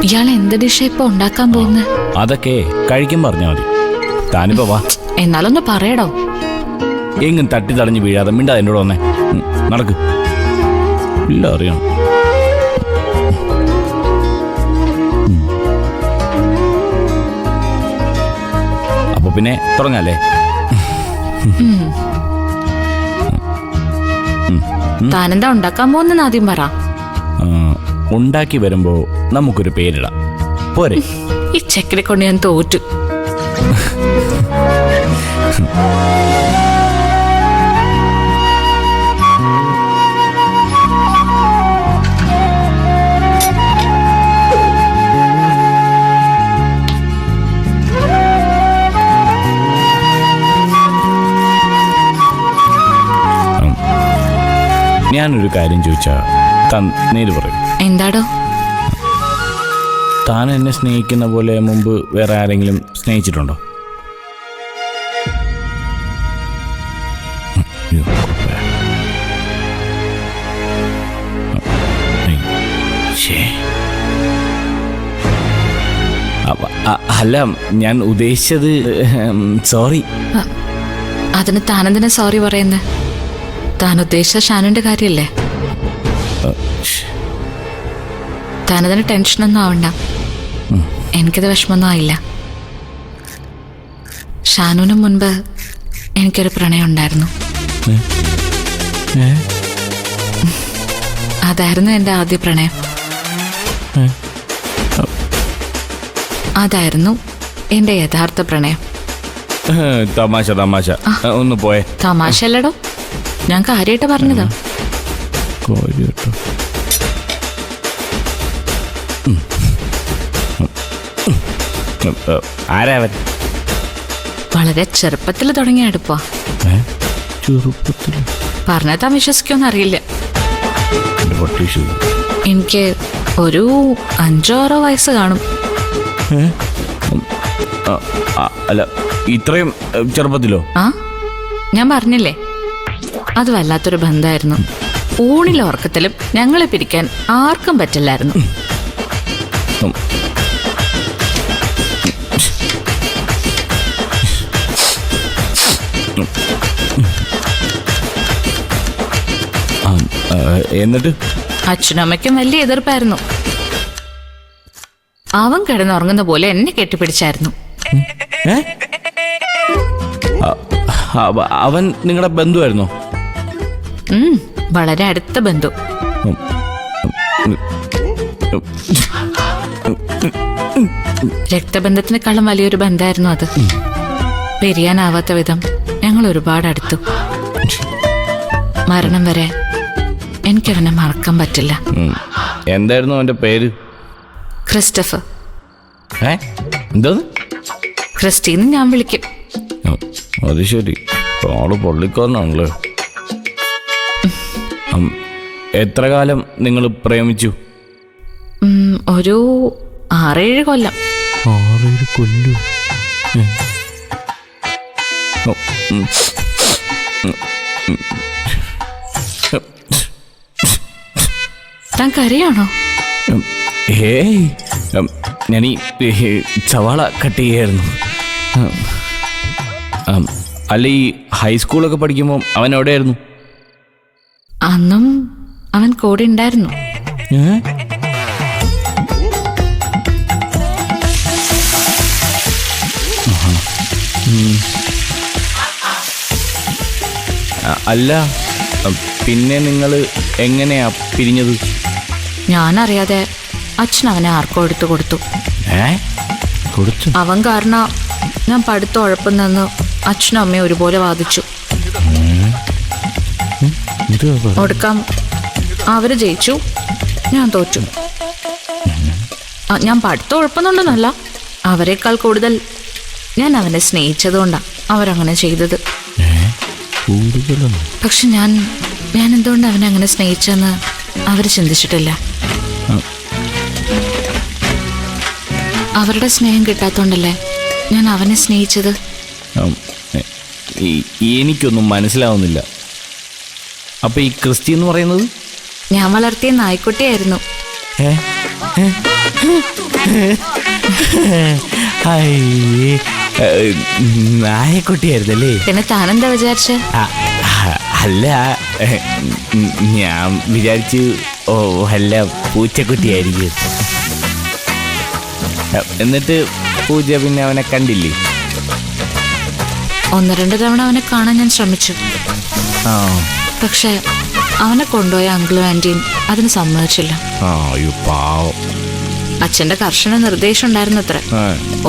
ഇയാൾ എന്ത് ഡിഷ ഇപ്പൊ ഉണ്ടാക്കാൻ പോകുന്നത്? അതൊക്കെ കഴിക്കും പറഞ്ഞാൽ മതി. താനിപ്പോ വാ. എന്നാലൊന്ന് പറയടോ. എങ്ങും തട്ടി തടഞ്ഞ് വീഴാതെ മിണ്ടാ എന്നോട് വന്നേ. നടക്ക്. ഇല്ല അറിയണം. അപ്പൊ പിന്നെ തുടങ്ങാല്ലേ? താനെന്താ ഉണ്ടാക്കാൻ പോകുന്നെന്ന് ആദ്യം പറ. ഉണ്ടാക്കി വരുമ്പോ നമുക്കൊരു പേരിടാം പോരെ? ഈ ചെക്കനെ കൊണ്ട് ഞാൻ തോറ്റു. ഞാനൊരു കാര്യം ചോദിച്ചാ താൻ നേര് പറയും. എന്താടോ? താൻ എന്നെ സ്നേഹിക്കുന്ന പോലെ മുമ്പ് വേറെ ആരെങ്കിലും സ്നേഹിച്ചിട്ടുണ്ടോ? അല്ല, ഞാൻ ഉദ്ദേശിച്ചത് സോറി. അതിന് താനെന്തിനാ സോറി പറയുന്നത്? താൻ ഉദ്ദേശിച്ച ഷാനുവിന്റെ കാര്യല്ലേ? താനതിന് ടെൻഷനൊന്നും ആവണ്ട. എനിക്കത് വിഷമമൊന്നും ആയില്ല. ഷാനുവിന് മുൻപ് എനിക്കൊരു പ്രണയം ഉണ്ടായിരുന്നു. അതായിരുന്നു എൻ്റെ ആദ്യ പ്രണയം. അതായിരുന്നു എൻ്റെ യഥാർത്ഥ പ്രണയം. തമാശ തമാശ ഒന്ന് പോയെ. തമാശ അല്ലടോ, ഞാൻ കാര്യമായിട്ട് പറഞ്ഞതാ. ആരാവൻ? വളരെ ചെറുപ്പത്തിൽ തുടങ്ങിയ അടുപ്പാ. പറഞ്ഞാൽ താൻ വിശ്വസിക്കുമെന്ന് അറിയില്ല. എനിക്ക് ഒരു 5-6 വയസ്സ് കാണും. അല്ല, ഇത്രയും ചെറുപ്പത്തിലോ? ഞാൻ പറഞ്ഞില്ലേ, അത് വല്ലാത്തൊരു ബന്ധമായിരുന്നു. ഊണിലും ഉറക്കത്തിലും ഞങ്ങളെ പിരിക്കാൻ ആർക്കും പറ്റില്ലായിരുന്നു. എന്നിട്ട് അച്ഛനും അമ്മയ്ക്കും വലിയ എതിർപ്പായിരുന്നു. അവൻ കിടന്നുറങ്ങുന്ന പോലെ എന്നെ കെട്ടിപ്പിടിച്ചായിരുന്നു. അവൻ നിങ്ങളുടെ ബന്ധുവായിരുന്നോ? വളരെ അടുത്ത ബന്ധു. രക്തബന്ധത്തിനേക്കാളും വലിയൊരു ബന്ധമായിരുന്നു അത്. പിരിയാനാവാത്ത വിധം ഞങ്ങൾ ഒരുപാട് അടുത്തു. മരണം വരെ എനിക്കവനെ മറക്കാൻ പറ്റില്ല. എന്തായിരുന്നു അവന്റെ പേര്? ക്രിസ്റ്റഫർ. എന്താ? ക്രിസ്റ്റീന്ന് ഞാൻ വിളിക്കും. അത് ശരി, ആള് പള്ളിക്കാരനാണല്ലോ. എത്ര കാലം നിങ്ങൾ പ്രേമിച്ചു? ഒരു 6-7 കൊല്ലം. 6-7 കൊല്ലം? താൻ കരയാണോ? ഏയ്, ഞാനീ സവാള കട്ട് ചെയ്യായിരുന്നു. അല്ല, ഈ ഹൈസ്കൂളൊക്കെ പഠിക്കുമ്പോൾ അവൻ എവിടെയായിരുന്നു? അന്നും അവൻ കൂടെ ഉണ്ടായിരുന്നു. അല്ല, പിന്നെ നിങ്ങൾ എങ്ങനെയാ പിരിഞ്ഞത്? ഞാനറിയാതെ അച്ഛൻ അവനെ ആർക്കോ എടുത്തു കൊടുത്തു. അവൻ കാരണം ഞാൻ പഠിത്തം ഉഴപ്പുന്നെന്ന് അച്ഛനും അമ്മയും ഒരുപോലെ വാദിച്ചു. ഒടുക്കം അവര് ജയിച്ചു, ഞാൻ തോറ്റു. ഞാൻ പഠിത്തം ഉഴപ്പുന്നുണ്ടെന്നല്ല, അവരെക്കാൾ കൂടുതൽ ഞാൻ അവനെ സ്നേഹിച്ചതുകൊണ്ടാണ് അവരങ്ങനെ ചെയ്തത്. പക്ഷെ ഞാൻ എന്തുകൊണ്ട് അവനെ അങ്ങനെ സ്നേഹിച്ചെന്ന് അവര് ചിന്തിച്ചിട്ടില്ല. അവരുടെ സ്നേഹം കിട്ടാത്തോണ്ടല്ലേ ഞാൻ അവനെ സ്നേഹിച്ചത്. എനിക്കൊന്നും മനസ്സിലാവുന്നില്ല. അപ്പൊ ഈ ക്രിസ്റ്റി എന്ന് പറയുന്നത്? ഞാൻ വളർത്തിയ നായ്ക്കുട്ടിയായിരുന്നു. നായക്കുട്ടിയായിരുന്നല്ലേ? പിന്നെ താനെന്താ വിചാരിച്ച? അല്ല, ഞാൻ വിചാരിച്ചു ഓ അല്ല പൂച്ചക്കുട്ടിയായിരിക്കും. എന്നിട്ട് പൂജ പിന്നെ അവനെ കണ്ടില്ലേ? 1-2 തവണ അവനെ കാണാൻ ഞാൻ ശ്രമിച്ചു. പക്ഷെ അവനെ കൊണ്ടുപോയ അങ്കിളും ആന്റിയും അതിന് സമ്മതിച്ചില്ല. അച്ഛന്റെ കർശന നിർദ്ദേശം ഉണ്ടായിരുന്നു അത്ര.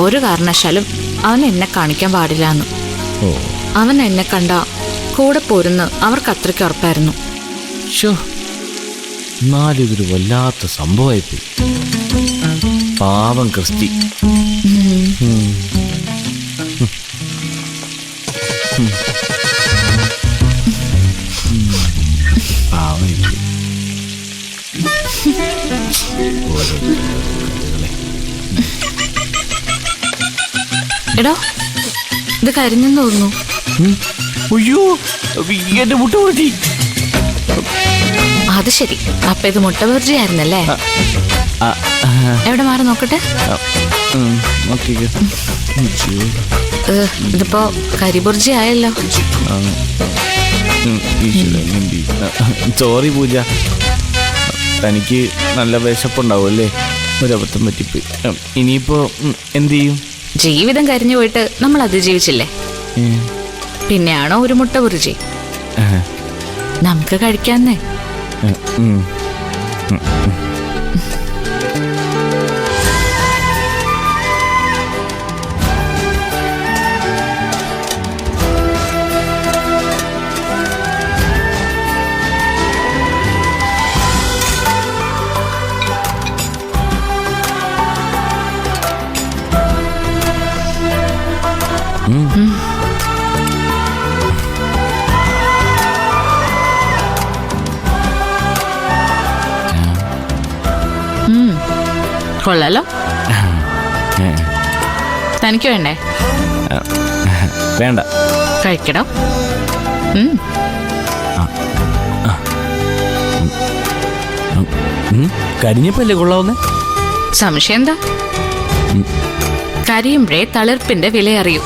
ഒരു കാരണവശാലും അവൻ എന്നെ കാണിക്കാൻ പാടില്ല എന്ന്. അവൻ എന്നെ കണ്ട കൂടെ പോരുന്ന് അവർക്ക് അത്രയ്ക്ക് ഉറപ്പായിരുന്നു. എന്നാലിതൊരു വല്ലാത്ത സംഭവമായിപ്പോയി. പാവം ക്രിസ്റ്റി. എടോ, ഇത് കരിഞ്ഞെന്ന് തോന്നുന്നു. അയ്യോ, എന്റെ മുട്ട പൊളിച്ചി. അത് ശരി, അപ്പൊ ഇത് മുട്ട ബുർജിയായിരുന്നല്ലേ? എവിടെ മാറി നോക്കട്ടെ. ഇതിപ്പോ കരിബുർജി ആയല്ലോ. സോറി പൂജ, തനിക്ക് നല്ല വിശപ്പുണ്ടാവും അല്ലേ? ഒരബദ്ധം പറ്റിപ്പോയി. ഇനിയിപ്പോ എന്ത് ചെയ്യും? ജീവിതം കരിഞ്ഞു പോയിട്ട് നമ്മൾ അതിജീവിച്ചില്ലേ, പിന്നെയാണോ ഒരു മുട്ട ബുർജി? നമുക്ക് കഴിക്കാന്നേ. കൊള്ളാലോ. തനിക്ക് വേണ്ടേ? വേണ്ട, കഴിക്കടോ. കരിഞ്ഞപ്പല്ലേ കൊള്ളാവുന്നേ? സംശയം എന്താ? കരിയുമ്പഴേ തളിർപ്പിന്റെ വില അറിയൂ.